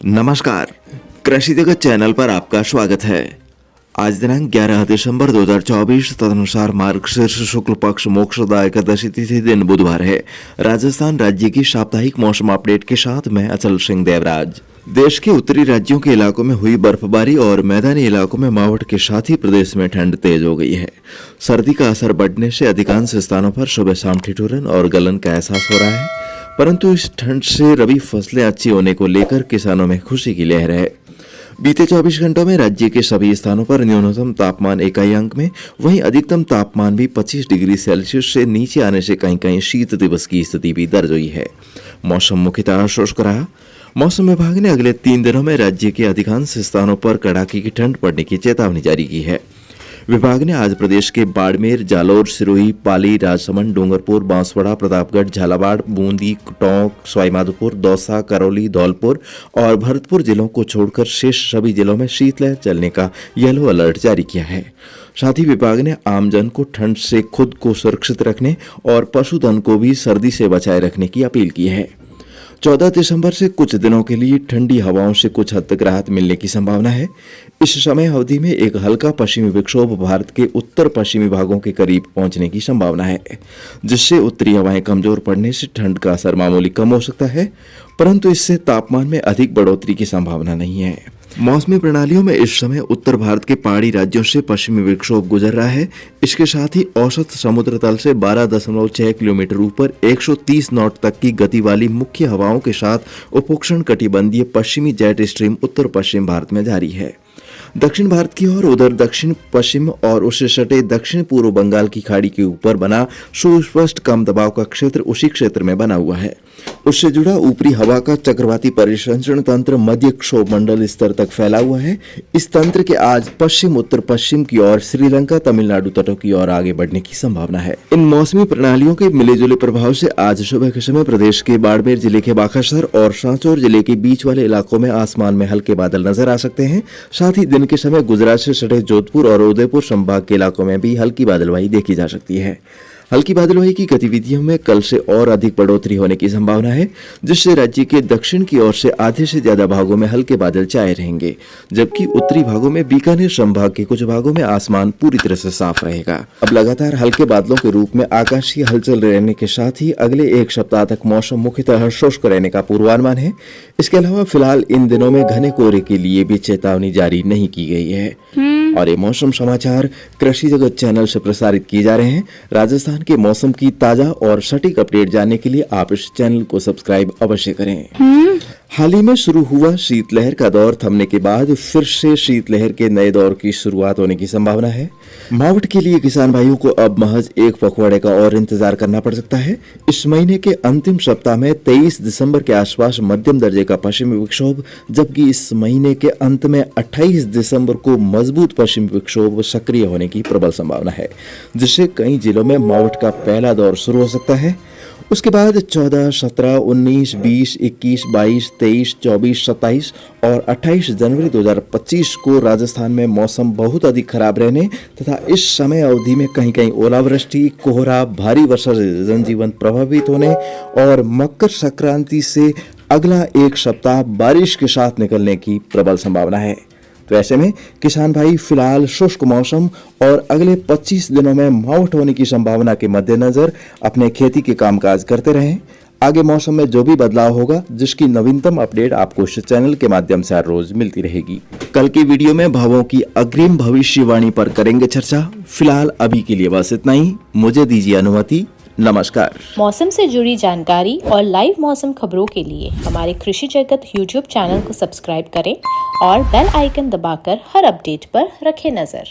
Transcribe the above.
नमस्कार, कृषि जगत चैनल पर आपका स्वागत है। आज दिनांक 11 दिसंबर 2024 तदनुसार मार्गशीर्ष शुक्ल पक्ष मोक्षदा एकादशी तिथि दिन बुधवार है। राजस्थान राज्य की साप्ताहिक मौसम अपडेट के साथ मैं अचल सिंह देवराज। देश के उत्तरी राज्यों के इलाकों में हुई बर्फबारी और मैदानी इलाकों में मावठ के साथ ही प्रदेश में ठंड तेज हो गई है। सर्दी का असर बढ़ने से अधिकांश स्थानों पर सुबह शाम ठिठुरन और गलन का एहसास हो रहा है, परंतु इस ठंड से रबी फसलें अच्छी होने को लेकर किसानों में खुशी की लहर है। बीते 24 घंटों में राज्य के सभी स्थानों पर न्यूनतम तापमान इकाई अंक में, वहीं अधिकतम तापमान भी 25 डिग्री सेल्सियस से नीचे आने से कहीं कहीं शीत दिवस की स्थिति भी दर्ज हुई है। मौसम मुख्यतः शुष्क रहा। मौसम विभाग ने अगले 3 दिनों में राज्य के अधिकांश स्थानों पर कड़ाके की ठंड पड़ने की चेतावनी जारी की है। विभाग ने आज प्रदेश के बाड़मेर, जालोर, सिरोही, पाली, राजसमंद, डूंगरपुर, बांसवाड़ा, प्रतापगढ़, झालावाड़, बूंदी, टोंक, सवाईमाधोपुर, दौसा, करौली, धौलपुर और भरतपुर जिलों को छोड़कर शेष सभी जिलों में शीतलहर चलने का येलो अलर्ट जारी किया है। साथ ही विभाग ने आमजन को ठंड से खुद को सुरक्षित रखने और पशुधन को भी सर्दी से बचाए रखने की अपील की है। 14 दिसंबर से कुछ दिनों के लिए ठंडी हवाओं से कुछ हद तक राहत मिलने की संभावना है। इस समय अवधि में एक हल्का पश्चिमी विक्षोभ भारत के उत्तर पश्चिमी भागों के करीब पहुंचने की संभावना है, जिससे उत्तरी हवाएं कमजोर पड़ने से ठंड का असर मामूली कम हो सकता है, परंतु इससे तापमान में अधिक बढ़ोतरी की संभावना नहीं है। मौसमी प्रणालियों में इस समय उत्तर भारत के पहाड़ी राज्यों से पश्चिमी विक्षोभ गुजर रहा है। इसके साथ ही औसत समुद्र तल से 12.6 किलोमीटर ऊपर 130 नॉट तक की गति वाली मुख्य हवाओं के साथ उपोष्ण कटिबंधीय पश्चिमी जेट स्ट्रीम उत्तर पश्चिम भारत में जारी है। दक्षिण भारत की ओर उधर दक्षिण पश्चिम और उससे सटे दक्षिण पूर्व बंगाल की खाड़ी के ऊपर बना सुस्पष्ट कम दबाव का क्षेत्र उसी क्षेत्र में बना हुआ है। उससे जुड़ा ऊपरी हवा का चक्रवाती परिसंचरण तंत्र मध्य क्षोभ मंडल स्तर तक फैला हुआ है। इस तंत्र के आज पश्चिम उत्तर पश्चिम की ओर श्रीलंका, तमिलनाडु तटों की ओर आगे बढ़ने की संभावना है। इन मौसमी प्रणालियों के मिले जुले प्रभाव से आज सुबह के समय प्रदेश के बाड़मेर जिले के बाखासर और सांचौर जिले के बीच वाले इलाकों में आसमान में हल्के बादल नजर आ सकते हैं। साथ ही दिन के समय गुजरात से सटे जोधपुर और उदयपुर संभाग के इलाकों में भी हल्की बादलवाही देखी जा सकती है। हल्की बादलवाही की गतिविधियों में कल से और अधिक बढ़ोतरी होने की संभावना है, जिससे राज्य के दक्षिण की ओर से आधे से ज्यादा भागों में हल्के बादल छाए रहेंगे, जबकि उत्तरी भागों में बीकानेर संभाग के कुछ भागों में आसमान पूरी तरह से साफ रहेगा। अब लगातार हल्के बादलों के रूप में आकाशीय हलचल रहने के साथ ही अगले एक सप्ताह तक मौसम मुख्यतः शुष्क रहने का पूर्वानुमान है। इसके अलावा फिलहाल इन दिनों में घने कोहरे के लिए भी चेतावनी जारी नहीं की गई है। और ये मौसम समाचार कृषि जगत चैनल से प्रसारित किए जा रहे हैं। राजस्थान के मौसम की ताजा और सटीक अपडेट जानने के लिए आप इस चैनल को सब्सक्राइब अवश्य करें। हाल ही में शुरू हुआ शीतलहर का दौर थमने के बाद फिर से शीतलहर के नए दौर की शुरुआत होने की संभावना है। मावठ के लिए किसान भाइयों को अब महज एक पखवाड़े का और इंतजार करना पड़ सकता है। इस महीने के अंतिम सप्ताह में 23 दिसंबर के आसपास मध्यम दर्जे का पश्चिमी विक्षोभ, जबकि इस महीने के अंत में 28 दिसंबर को मजबूत पश्चिमी विक्षोभ सक्रिय होने की प्रबल संभावना है, जिससे कई जिलों में मावठ का पहला दौर शुरू हो सकता है। उसके बाद 14, 17, 19, 20, 21, 22, 23, 24, 27 और 28 जनवरी 2025 को राजस्थान में मौसम बहुत अधिक खराब रहने तथा इस समय अवधि में कहीं कहीं ओलावृष्टि, कोहरा, भारी वर्षा से जनजीवन प्रभावित होने और मकर संक्रांति से अगला एक सप्ताह बारिश के साथ निकलने की प्रबल संभावना है। तो ऐसे में किसान भाई फिलहाल शुष्क मौसम और अगले 25 दिनों में मावठ होने की संभावना के मद्देनजर अपने खेती के कामकाज करते रहें। आगे मौसम में जो भी बदलाव होगा, जिसकी नवीनतम अपडेट आपको इस चैनल के माध्यम से हर रोज मिलती रहेगी। कल की वीडियो में भावों की अग्रिम भविष्यवाणी पर करेंगे चर्चा। फिलहाल अभी के लिए बस इतना ही। मुझे दीजिए अनुमति। नमस्कार। मौसम से जुड़ी जानकारी और लाइव मौसम खबरों के लिए हमारे कृषि जगत YouTube चैनल को सब्सक्राइब करें और बेल आइकन दबाकर हर अपडेट पर रखें नजर।